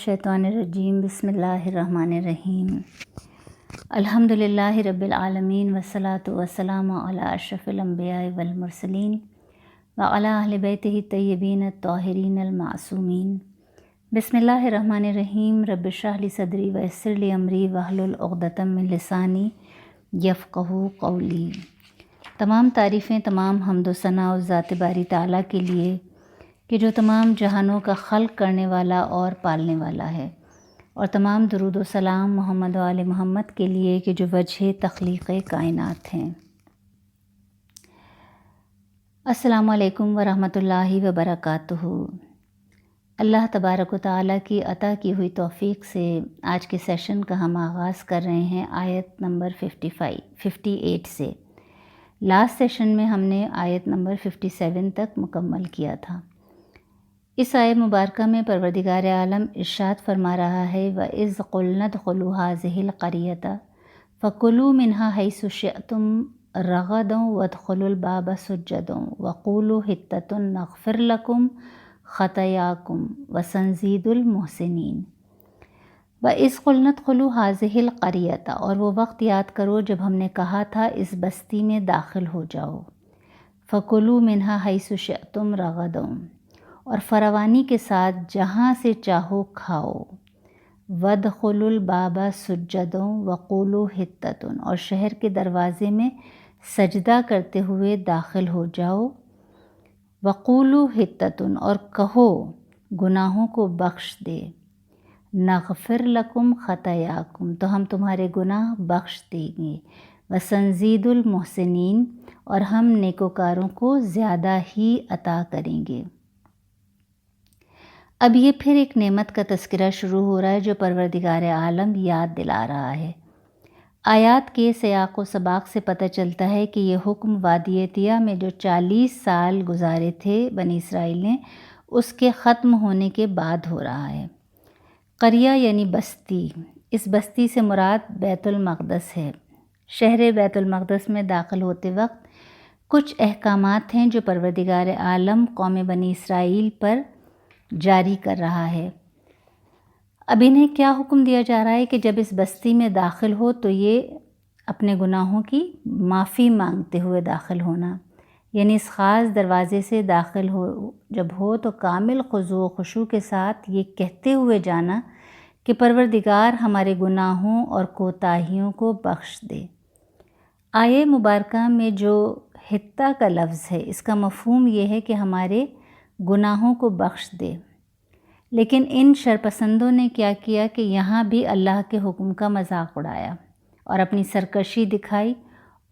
شیطان الرجیم بسم اللہ الرحمن الرحیم الحمدللہ رب العالمین والصلاة والسلام علی اشرف الانبیاء والمرسلین وعلی اہل بیتہ الطیبین الطاہرین المعصومین بسم اللہ الرحمن الرحیم رب اشرح لی صدری ویسر لی امری واحلل عقدۃ من لسانی یفقہوا قولی۔ تمام تعریفیں، تمام حمد و ثنا اس ذات باری تعالیٰ کے لیے کہ جو تمام جہانوں کا خلق کرنے والا اور پالنے والا ہے، اور تمام درود و سلام محمد و آل محمد کے لیے کہ جو وجہ تخلیق کائنات ہیں۔ السلام علیکم ورحمۃ اللہ وبرکاتہ۔ اللہ تبارک و تعالیٰ کی عطا کی ہوئی توفیق سے آج کے سیشن کا ہم آغاز کر رہے ہیں آیت نمبر 58 سے۔ لاسٹ سیشن میں ہم نے آیت نمبر 57 تک مکمل کیا تھا۔ اس آیت مبارکہ میں پروردگار عالم ارشاد فرما رہا ہے وَإِذْ قُلْنَا ادْخُلُوا هَٰذِهِ الْقَرْيَةَ فَكُلُوا مِنْهَا حَيْثُ شِئْتُمْ رَغَدًا وَادْخُلُوا الْبَابَ سُجَّدًا وَقُولُوا حِطَّةٌ نَغْفِرْ لَكُمْ خَطَايَاكُمْ وَسَنزِيدُ الْمُحْسِنِينَ۔ وَإِذْ قُلْنَا ادْخُلُوا هَٰذِهِ الْقَرْيَةَ، اور وہ وقت یاد کرو جب ہم نے کہا تھا اس بستی میں داخل ہو جاؤ۔ فَكُلُوا مِنْهَا حَيْثُ شِئْتُمْ رَغَدًا، اور فراوانی کے ساتھ جہاں سے چاہو کھاؤ۔ وَادْخُلُوا الْبَابَ سُجَّدًا وَقُولُوا حِطَّةٌ، اور شہر کے دروازے میں سجدہ کرتے ہوئے داخل ہو جاؤ۔ وَقُولُوا حِطَّةٌ، اور کہو گناہوں کو بخش دے۔ نغفر لکم خطایاکم، تو ہم تمہارے گناہ بخش دیں گے۔ وسنزید المحسنین، اور ہم نیکوکاروں کو زیادہ ہی عطا کریں گے۔ اب یہ پھر ایک نعمت کا تذکرہ شروع ہو رہا ہے جو پروردگار عالم یاد دلا رہا ہے۔ آیات کے سیاق و سباق سے پتہ چلتا ہے کہ یہ حکم وادی طیہ میں جو 40 سال گزارے تھے بنی اسرائیل نے، اس کے ختم ہونے کے بعد ہو رہا ہے۔ قریہ یعنی بستی، اس بستی سے مراد بیت المقدس ہے۔ شہر بیت المقدس میں داخل ہوتے وقت کچھ احکامات ہیں جو پروردگار عالم قوم بنی اسرائیل پر جاری کر رہا ہے۔ اب انہیں کیا حکم دیا جا رہا ہے کہ جب اس بستی میں داخل ہو تو یہ اپنے گناہوں کی معافی مانگتے ہوئے داخل ہونا، یعنی اس خاص دروازے سے داخل جب ہو تو کامل خضوع و خشوع کے ساتھ یہ کہتے ہوئے جانا کہ پروردگار ہمارے گناہوں اور کوتاہیوں کو بخش دے۔ آیہ مبارکہ میں جو حطہ کا لفظ ہے اس کا مفہوم یہ ہے کہ ہمارے گناہوں کو بخش دے، لیکن ان شرپسندوں نے کیا کیا کہ یہاں بھی اللہ کے حکم کا مذاق اڑایا اور اپنی سرکشی دکھائی،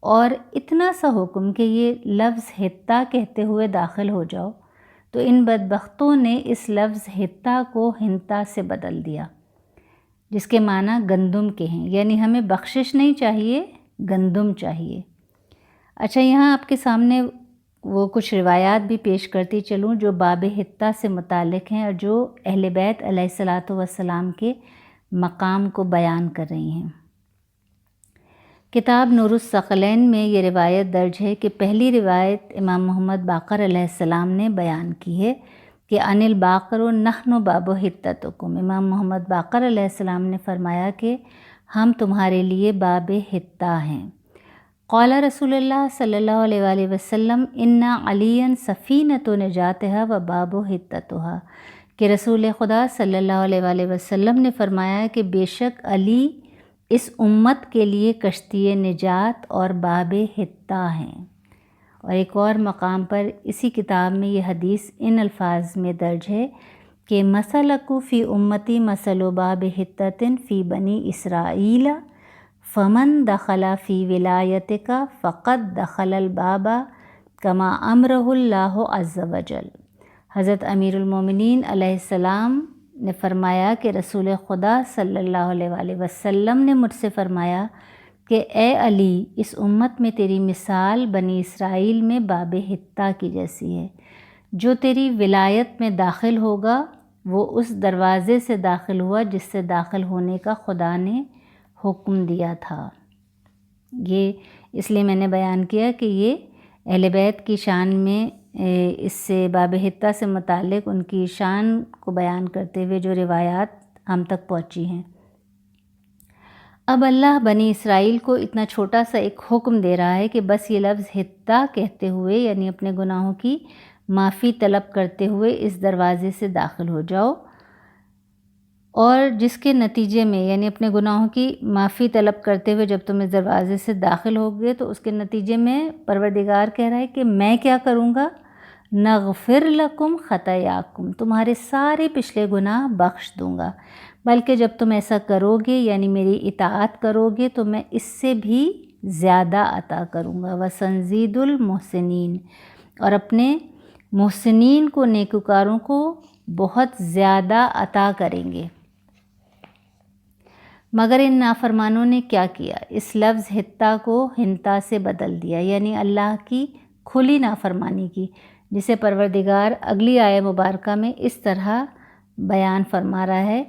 اور اتنا سا حکم کہ یہ لفظ حطہ کہتے ہوئے داخل ہو جاؤ، تو ان بدبختوں نے اس لفظ حطہ کو ہنتا سے بدل دیا، جس کے معنی گندم کے ہیں، یعنی ہمیں بخشش نہیں چاہیے، گندم چاہیے۔ اچھا، یہاں آپ کے سامنے وہ کچھ روایات بھی پیش کرتی چلوں جو باب حطہ سے متعلق ہیں اور جو اہل بیت علیہ الصلاۃ والسلام کے مقام کو بیان کر رہی ہیں۔ کتاب نور الثقلین میں یہ روایت درج ہے کہ پہلی روایت امام محمد باقر علیہ السلام نے بیان کی ہے کہ ان الباقر نحن باب حطتکم، امام محمد باقر علیہ السلام نے فرمایا کہ ہم تمہارے لیے باب حطہ ہیں۔ قال رسول اللہ صلی اللہ علیہ وآلہ وسلم ان علی سفینۃ نجاتها و باب حطتها، کہ رسول خدا صلی اللہ علیہ وآلہ وسلم نے فرمایا کہ بے شک علی اس امت کے لیے کشتی نجات اور باب حطہ ہیں۔ اور ایک اور مقام پر اسی کتاب میں یہ حدیث ان الفاظ میں درج ہے کہ مثلک فی امتی مثل باب حطۃ فی بنی اسرائیل فمن دخل فی ولایتک فقد دخل الباب کما امرہ اللہ عز وجل۔ حضرت امیر المومنین علیہ السلام نے فرمایا کہ رسول خدا صلی اللہ علیہ وآلہ وسلم نے مجھ سے فرمایا کہ اے علی، اس امت میں تیری مثال بنی اسرائیل میں باب حطہ کی جیسی ہے۔ جو تیری ولایت میں داخل ہوگا وہ اس دروازے سے داخل ہوا جس سے داخل ہونے کا خدا نے حکم دیا تھا۔ یہ اس لیے میں نے بیان کیا کہ یہ اہل بیت کی شان میں اس سے باب حطہ سے متعلق ان کی شان کو بیان کرتے ہوئے جو روایات ہم تک پہنچی ہیں۔ اب اللہ بنی اسرائیل کو اتنا چھوٹا سا ایک حکم دے رہا ہے کہ بس یہ لفظ حتہ کہتے ہوئے یعنی اپنے گناہوں کی معافی طلب کرتے ہوئے اس دروازے سے داخل ہو جاؤ، اور جس کے نتیجے میں یعنی اپنے گناہوں کی معافی طلب کرتے ہوئے جب تم اس دروازے سے داخل ہوگے تو اس کے نتیجے میں پروردگار کہہ رہا ہے کہ میں کیا کروں گا، نغفر لکم خطایاکم، تمہارے سارے پچھلے گناہ بخش دوں گا، بلکہ جب تم ایسا کرو گے یعنی میری اطاعت کرو گے تو میں اس سے بھی زیادہ عطا کروں گا، وسنزید المحسنین، اور اپنے محسنین کو نیکوکاروں کو بہت زیادہ عطا کریں گے۔ مگر ان نافرمانوں نے کیا کیا، اس لفظ حتہ کو ہنتا سے بدل دیا، یعنی اللہ کی کھلی نافرمانی کی، جسے پروردگار اگلی آیہ مبارکہ میں اس طرح بیان فرما رہا ہے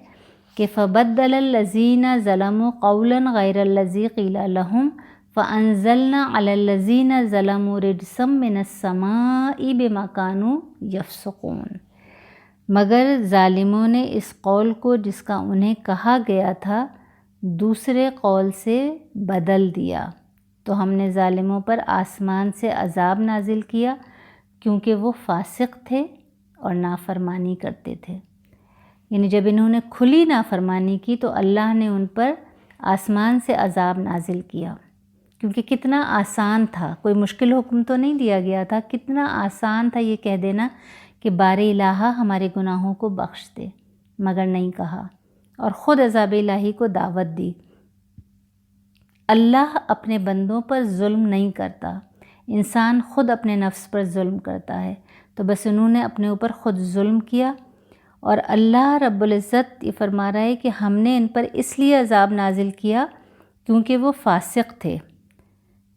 کہ فَبَدَّلَ الَّذِينَ ظَلَمُوا قَوْلًا غَيْرَ الَّذِي قِيلَ لَهُمْ فَأَنزَلْنَا عَلَى الَّذِينَ ظَلَمُوا رِجْزًا مِّنَ السَّمَاءِ بِمَا كَانُوا يَفْسُقُونَ، مگر ظالموں نے اس قول کو جس کا انہیں کہا گیا تھا دوسرے قول سے بدل دیا، تو ہم نے ظالموں پر آسمان سے عذاب نازل کیا کیونکہ وہ فاسق تھے اور نافرمانی کرتے تھے۔ یعنی جب انہوں نے کھلی نافرمانی کی تو اللہ نے ان پر آسمان سے عذاب نازل کیا، کیونکہ کتنا آسان تھا، کوئی مشکل حکم تو نہیں دیا گیا تھا، کتنا آسان تھا یہ کہہ دینا کہ بار الہٰ ہمارے گناہوں کو بخش دے، مگر نہیں کہا اور خود عذاب الہی کو دعوت دی۔ اللہ اپنے بندوں پر ظلم نہیں کرتا، انسان خود اپنے نفس پر ظلم کرتا ہے، تو بس انہوں نے اپنے اوپر خود ظلم کیا، اور اللہ رب العزت یہ فرما رہا ہے کہ ہم نے ان پر اس لیے عذاب نازل کیا کیونکہ وہ فاسق تھے۔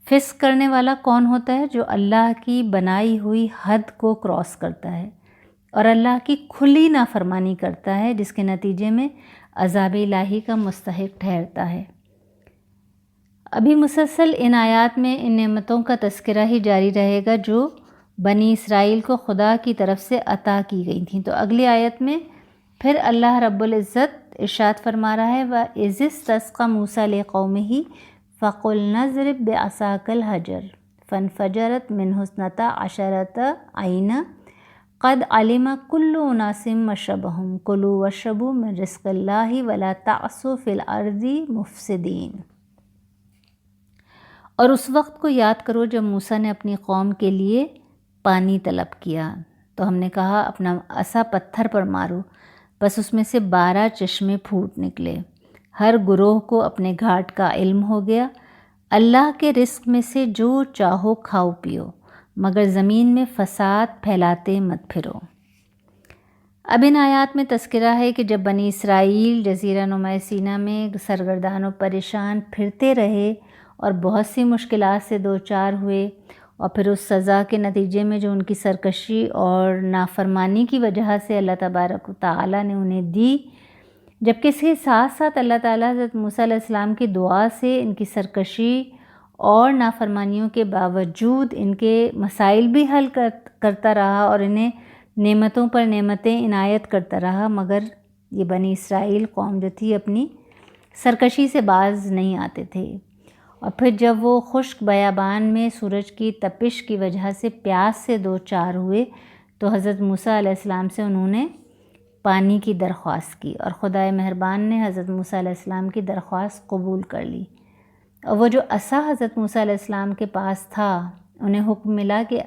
فسق کرنے والا کون ہوتا ہے؟ جو اللہ کی بنائی ہوئی حد کو کراس کرتا ہے اور اللہ کی کھلی نافرمانی کرتا ہے، جس کے نتیجے میں عذاب الہی کا مستحق ٹھہرتا ہے۔ ابھی مسلسل ان آیات میں ان نعمتوں کا تذکرہ ہی جاری رہے گا جو بنی اسرائیل کو خدا کی طرف سے عطا کی گئی تھیں۔ تو اگلی آیت میں پھر اللہ رب العزت ارشاد فرما رہا ہے وَإِذِ اسْتَسْقَىٰ مُوسَىٰ لِقَوْمِهِ فَقُلْنَا اضْرِب بِّعَصَاكَ الْحَجَرَ فَانْفَجَرَتْ مِنْهُ اثْنَتَا عَشَرَةَ عَيْنًا قَدْ عَلِمَ كُلُّ أُنَاسٍ مَّشْرَبَهُمْ كُلُوا وَاشْرَبُوا مِن رِّزْقِ اللَّهِ وَلَا تَعْثُوا فِي الْأَرْضِ مُفْسِدِينَ۔ اور اس وقت کو یاد کرو جب موسیٰ نے اپنی قوم کے لیے پانی طلب کیا، تو ہم نے کہا اپنا عصا پتھر پر مارو، بس اس میں سے 12 چشمے پھوٹ نکلے، ہر گروہ کو اپنے گھاٹ کا علم ہو گیا، اللہ کے رزق میں سے جو چاہو کھاؤ پیو، مگر زمین میں فساد پھیلاتے مت پھرو۔ اب ان آیات میں تذکرہ ہے کہ جب بنی اسرائیل جزیرہ نما سینا میں سرگردان و پریشان پھرتے رہے اور بہت سی مشکلات سے دوچار ہوئے، اور پھر اس سزا کے نتیجے میں جو ان کی سرکشی اور نافرمانی کی وجہ سے اللہ تبارک و تعالیٰ نے انہیں دی، جبکہ اس کے ساتھ ساتھ اللہ تعالیٰ حضرت موسیٰ علیہ السلام کی دعا سے ان کی سرکشی اور نافرمانیوں کے باوجود ان کے مسائل بھی حل کرتا رہا اور انہیں نعمتوں پر نعمتیں عنایت کرتا رہا، مگر یہ بنی اسرائیل قوم جو تھی اپنی سرکشی سے باز نہیں آتے تھے۔ اور پھر جب وہ خشک بیابان میں سورج کی تپش کی وجہ سے پیاس سے دوچار ہوئے تو حضرت موسیٰ علیہ السلام سے انہوں نے پانی کی درخواست کی، اور خدائے مہربان نے حضرت موسیٰ علیہ السلام کی درخواست قبول کر لی، اور وہ جو عصا حضرت موسیٰ علیہ السلام کے پاس تھا انہیں حکم ملا کہ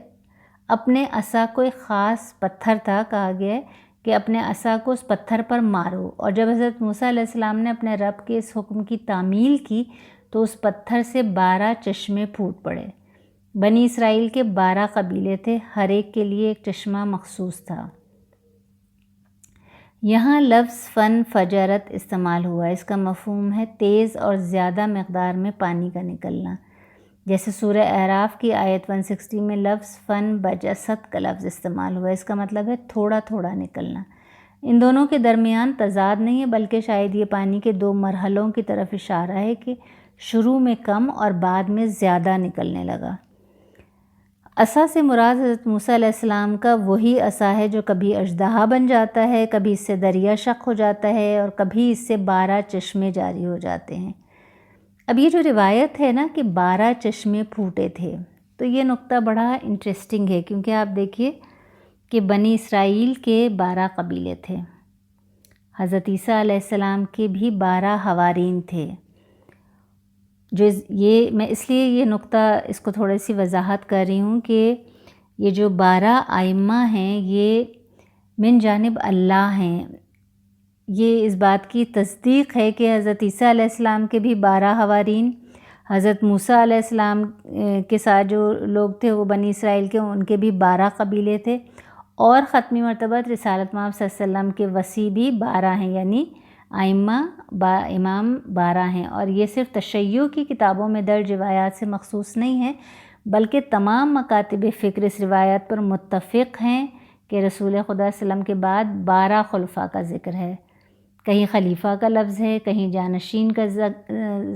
اپنے عصا کو ایک خاص پتھر تھا، کہا گیا ہے کہ اپنے عصا کو اس پتھر پر مارو، اور جب حضرت موسیٰ علیہ السلام نے اپنے رب کے اس حکم کی تعمیل کی تو اس پتھر سے 12 چشمے پھوٹ پڑے۔ بنی اسرائیل کے 12 قبیلے تھے، ہر ایک کے لیے ایک چشمہ مخصوص تھا۔ یہاں لفظ فن فجرت استعمال ہوا ہے، اس کا مفہوم ہے تیز اور زیادہ مقدار میں پانی کا نکلنا، جیسے سورہ اعراف کی آیت 160 میں لفظ فن بجست کا لفظ استعمال ہوا ہے، اس کا مطلب ہے تھوڑا تھوڑا نکلنا۔ ان دونوں کے درمیان تضاد نہیں ہے، بلکہ شاید یہ پانی کے 2 مرحلوں کی طرف اشارہ ہے کہ شروع میں کم اور بعد میں زیادہ نکلنے لگا۔ عصا سے مراد حضرت موسیٰ علیہ السلام کا وہی عصا ہے جو کبھی اژدہا بن جاتا ہے، کبھی اس سے دریا شق ہو جاتا ہے اور کبھی اس سے 12 چشمے جاری ہو جاتے ہیں۔ اب یہ جو روایت ہے نا کہ 12 چشمے پھوٹے تھے، تو یہ نقطہ بڑا انٹرسٹنگ ہے، کیونکہ آپ دیکھیے کہ بنی اسرائیل کے 12 قبیلے تھے، حضرت عیسیٰ علیہ السلام کے بھی 12 حوارین تھے۔ یہ میں اس لیے یہ نقطہ اس کو تھوڑی سی وضاحت کر رہی ہوں کہ یہ جو 12 ائمہ ہیں یہ من جانب اللہ ہیں۔ یہ اس بات کی تصدیق ہے کہ حضرت عیسیٰ علیہ السلام کے بھی 12 حوارین، حضرت موسیٰ علیہ السلام کے ساتھ جو لوگ تھے وہ بنی اسرائیل کے، ان کے بھی 12 قبیلے تھے، اور ختمی مرتبہ رسالت محمد صلی اللہ علیہ وسلم کے وصی بھی 12 ہیں، یعنی ائمہ امام 12 ہیں۔ اور یہ صرف تشیع کی کتابوں میں درج روایات سے مخصوص نہیں ہے، بلکہ تمام مکاتب فکر اس روایت پر متفق ہیں کہ رسول خدا صلی اللہ علیہ وسلم کے بعد 12 خلفاء کا ذکر ہے۔ کہیں خلیفہ کا لفظ ہے، کہیں جانشین کا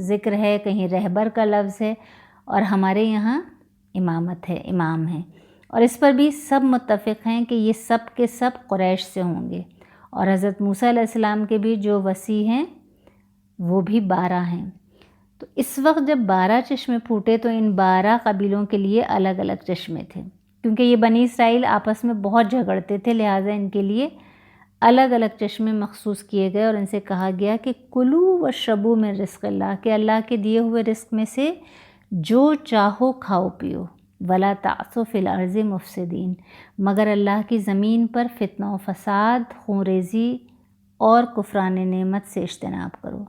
ذکر ہے، کہیں رہبر کا لفظ ہے، اور ہمارے یہاں امامت ہے، امام ہے۔ اور اس پر بھی سب متفق ہیں کہ یہ سب کے سب قریش سے ہوں گے، اور حضرت موسیٰ علیہ السلام کے بھی جو وصی ہیں وہ بھی 12 ہیں۔ تو اس وقت جب 12 چشمے پھوٹے تو ان 12 قبیلوں کے لیے الگ الگ چشمے تھے، کیونکہ یہ بنی اسرائیل آپس میں بہت جھگڑتے تھے، لہٰذا ان کے لیے الگ الگ چشمے مخصوص کیے گئے، اور ان سے کہا گیا کہ کلو واشربوا من رزق اللہ، کہ اللہ کے دیے ہوئے رزق میں سے جو چاہو کھاؤ پیو، ولا تعثوا فی الارض مفسدین، مگر اللہ کی زمین پر فتنہ و فساد، خون ریزی اور کفران نعمت سے اجتناب کرو۔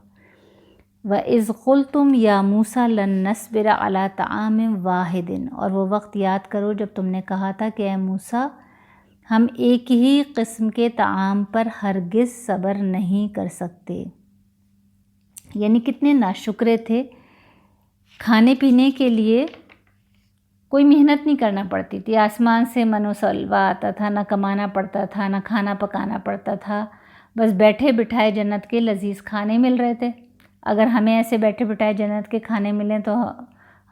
وَإِذْ قُلْتُمْ يَا مُوسَىٰ لَن نَّصْبِرَ عَلَىٰ طَعَامٍ وَاحِدٍ، اور وہ وقت یاد کرو جب تم نے کہا تھا کہ اے موسیٰ ہم ایک ہی قسم کے طعام پر ہرگز صبر نہیں کر سکتے۔ یعنی کتنے ناشکرے تھے، کھانے پینے کے لیے کوئی محنت نہیں کرنا پڑتی تھی، آسمان سے من و سلوہ آتا تھا، نہ کمانا پڑتا تھا، نہ کھانا پکانا پڑتا تھا، بس بیٹھے بٹھائے جنت کے لذیذ کھانے مل رہے تھے۔ اگر ہمیں ایسے بیٹھے بٹھائے جنت کے کھانے ملیں تو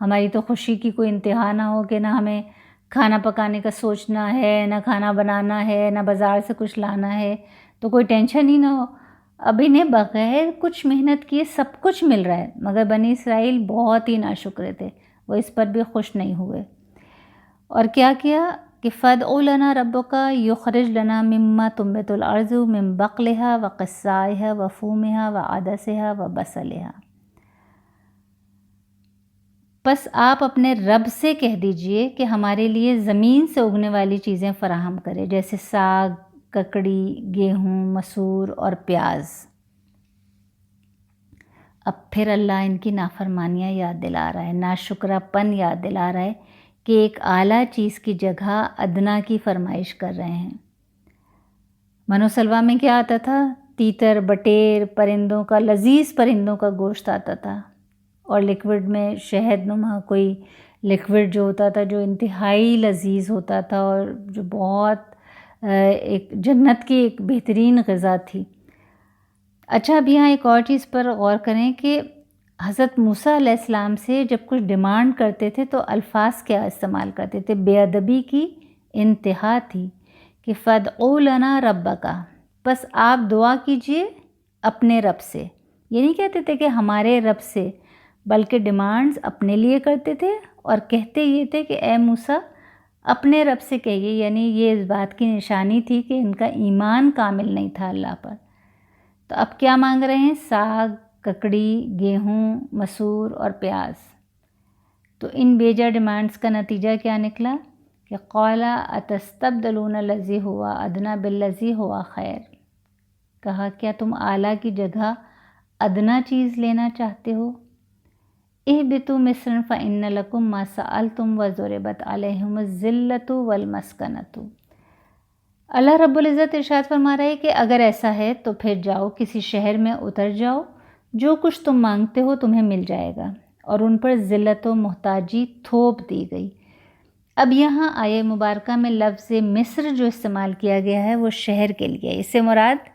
ہماری تو خوشی کی کوئی انتہا نہ ہو کہ نہ ہمیں کھانا پکانے کا سوچنا ہے، نہ کھانا بنانا ہے، نہ بازار سے کچھ لانا ہے، تو کوئی ٹینشن ہی نہ ہو۔ اب انہیں بغیر کچھ محنت کیے سب کچھ مل رہا ہے، مگر بنی اسرائیل بہت ہی ناشکرے تھے، وہ اس پر بھی خوش نہیں ہوئے۔ اور کیا کیا کہ فَادْعُ لَنَا رَبَّكَ يُخْرِجْ لَنَا مِمَّا تُنبِتُ الْأَرْضُ مِن بَقْلِهَا وَقِثَّائِهَا وَفُومِهَا وَعَدَسِهَا وَبَصَلِهَا، بس آپ اپنے رب سے کہہ دیجئے کہ ہمارے لیے زمین سے اگنے والی چیزیں فراہم کرے، جیسے ساگ، ککڑی، گیہوں، مسور اور پیاز۔ اب پھر اللہ ان کی نافرمانیاں یاد دلا رہا ہے، ناشکرہ پن یاد دلا رہا ہے کہ ایک اعلیٰ چیز کی جگہ ادنا کی فرمائش کر رہے ہیں۔ من و سلوہ میں کیا آتا تھا؟ تیتر، بٹیر، پرندوں کا، لذیذ پرندوں کا گوشت آتا تھا، اور لیکوڈ میں شہد نما کوئی لیکوڈ جو ہوتا تھا جو انتہائی لذیذ ہوتا تھا، اور جو بہت ایک جنت کی ایک بہترین غذا تھی۔ اچھا، اب یہاں ایک اور چیز پر غور کریں کہ حضرت موسیٰ علیہ السلام سے جب کچھ ڈیمانڈ کرتے تھے تو الفاظ کیا استعمال کرتے تھے؟ بے ادبی کی انتہا تھی کہ فَادْعُ لَنَا رَبَّكَ، بس آپ دعا کیجئے اپنے رب سے۔ یہ نہیں کہتے تھے کہ ہمارے رب سے، بلکہ ڈیمانڈز اپنے لیے کرتے تھے، اور کہتے یہ تھے کہ اے موسیٰ اپنے رب سے کہیے، یعنی یہ اس بات کی نشانی تھی کہ ان کا ایمان کامل نہیں تھا اللہ پر۔ تو اب کیا مانگ رہے ہیں؟ ساگ، ککڑی، گیہوں، مسور اور پیاز۔ تو ان بیجا ڈیمانڈز کا نتیجہ کیا نکلا کہ قَالَ أَتَسْتَبْدِلُونَ الَّذِي هُوَ أَدْنَىٰ بِالَّذِي هُوَ خَيْرٌ، کہا کیا تم اعلیٰ کی جگہ ادنا چیز لینا چاہتے ہو؟ اهْبِطُوا مِصْرًا فَإِنَّ لَكُم مَّا سَأَلْتُمْ وَضُرِبَتْ عَلَيْهِمُ الذِّلَّةُ وَالْمَسْكَنَةُ۔ اللہ رب العزت ارشاد فرما رہا ہے کہ اگر ایسا ہے تو پھر جاؤ کسی شہر میں اتر جاؤ، جو کچھ تم مانگتے ہو تمہیں مل جائے گا، اور ان پر ذلت و محتاجی تھوپ دی گئی۔ اب یہاں آیہ مبارکہ میں لفظ مصر جو استعمال کیا گیا ہے وہ شہر کے لیے، اس سے مراد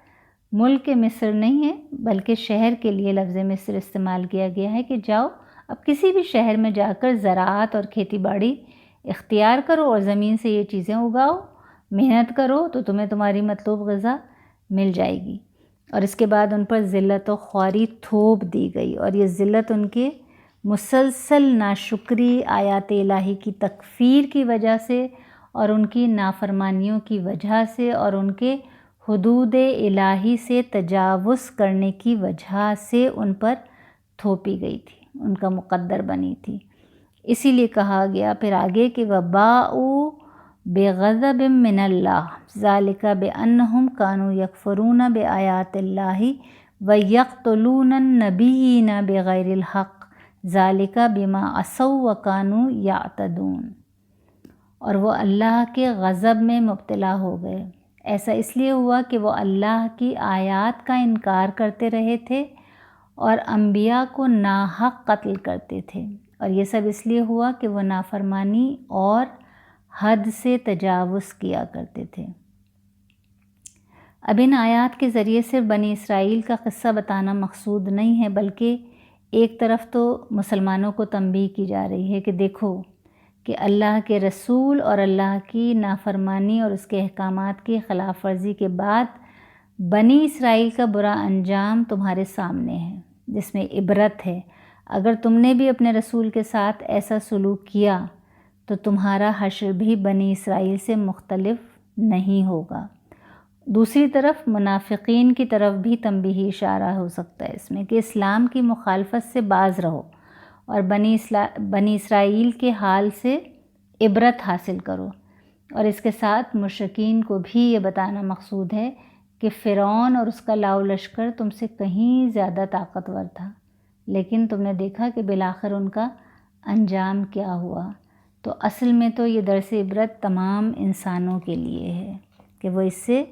ملک مصر نہیں ہے بلکہ شہر کے لیے لفظ مصر استعمال کیا گیا ہے کہ جاؤ اب کسی بھی شہر میں جا کر زراعت اور کھیتی باڑی اختیار کرو اور زمین سے یہ چیزیں اگاؤ، محنت کرو تو تمہیں تمہاری مطلوب غذا مل جائے گی۔ اور اس کے بعد ان پر ذلت و خواری تھوپ دی گئی، اور یہ ذلت ان کے مسلسل ناشکری آیات الہی کی تکفیر کی وجہ سے اور ان کی نافرمانیوں کی وجہ سے اور ان کے حدود الہی سے تجاوز کرنے کی وجہ سے ان پر تھوپی گئی تھی، ان کا مقدر بنی تھی۔ اسی لیے کہا گیا پھر آگے کہ وَبَاءُوا بِغَضَبٍ مِّنَ اللَّهِ ذَلِكَ بِأَنَّهُمْ كَانُوا يَكْفُرُونَ بِآيَاتِ اللَّهِ وَيَقْتُلُونَ النَّبِيِّينَ بِغَيْرِ الْحَقِّ ذَلِكَ بِمَا عَصَوْا وَكَانُوا يَعْتَدُونَ، اور وہ اللہ کے غضب میں مبتلا ہو گئے۔ ایسا اس لیے ہوا کہ وہ اللہ کی آیات کا انکار کرتے رہے تھے اور انبیاء کو ناحق قتل کرتے تھے، اور یہ سب اس لیے ہوا کہ وہ نافرمانی اور حد سے تجاوز کیا کرتے تھے۔ اب ان آیات کے ذریعے صرف بنی اسرائیل کا قصہ بتانا مقصود نہیں ہے، بلکہ ایک طرف تو مسلمانوں کو تنبیہ کی جا رہی ہے کہ دیکھو کہ اللہ کے رسول اور اللہ کی نافرمانی اور اس کے احکامات کی خلاف ورزی کے بعد بنی اسرائیل کا برا انجام تمہارے سامنے ہے، جس میں عبرت ہے۔ اگر تم نے بھی اپنے رسول کے ساتھ ایسا سلوک کیا تو تمہارا حشر بھی بنی اسرائیل سے مختلف نہیں ہوگا۔ دوسری طرف منافقین کی طرف بھی تنبیہی اشارہ ہو سکتا ہے اس میں کہ اسلام کی مخالفت سے باز رہو اور بنی اسرائیل کے حال سے عبرت حاصل کرو، اور اس کے ساتھ مشرکین کو بھی یہ بتانا مقصود ہے کہ فرعون اور اس کا لاؤ لشکر تم سے کہیں زیادہ طاقتور تھا، لیکن تم نے دیکھا کہ بالآخر ان کا انجام کیا ہوا۔ تو اصل میں تو یہ درس عبرت تمام انسانوں کے لیے ہے کہ وہ اس سے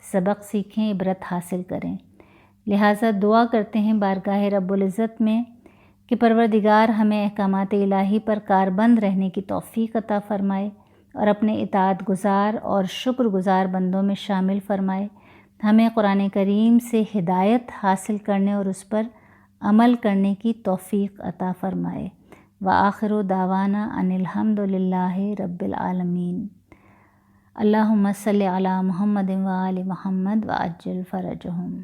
سبق سیکھیں، عبرت حاصل کریں۔ لہٰذا دعا کرتے ہیں بارگاہ رب العزت میں کہ پروردگار ہمیں احکامات الہی پر کاربند رہنے کی توفیق عطا فرمائے اور اپنے اطاعت گزار اور شکر گزار بندوں میں شامل فرمائے۔ ہمیں قرآن کریم سے ہدایت حاصل کرنے اور اس پر عمل کرنے کی توفیق عطا فرمائے۔ وآخر دعوانا ان الحمد للہ رب العالمین۔ اللہم صلی علی محمد وآل محمد وعجل فرجہم۔